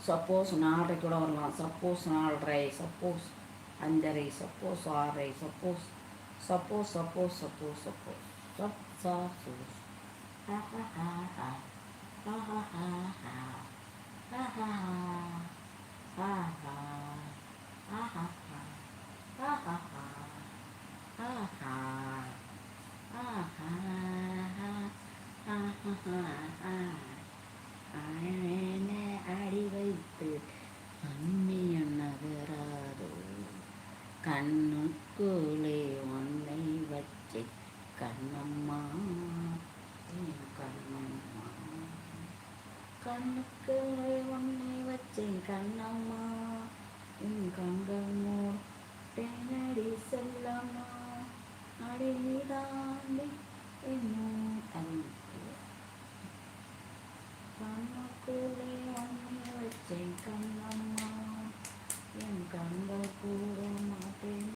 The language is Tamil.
சப்போஸ் 4:30 கூட வரலாம். Suppose 4:30, suppose 5:30, suppose 6:30, suppose suppose suppose suppose suppose sub suppose ஹா ஹா ஹா ஹா ஹா ஹா ஹா ஹா ஹா ஹா ஹா ஹா ஹா ஹா ஹா ஹா அடி வைத்து அம்மியம் நகராதோ கண்ணுக்குள்ளே ஒன்னை வச்சு கண்ணம்மா கண்ணம்மா கண்ணுக்குள்ளே ஒன்னை வச்சேன் கண்ணம்மா என் கண்கள் மூட்டேனடி செல்லம்மா அடி நீ தாண்டி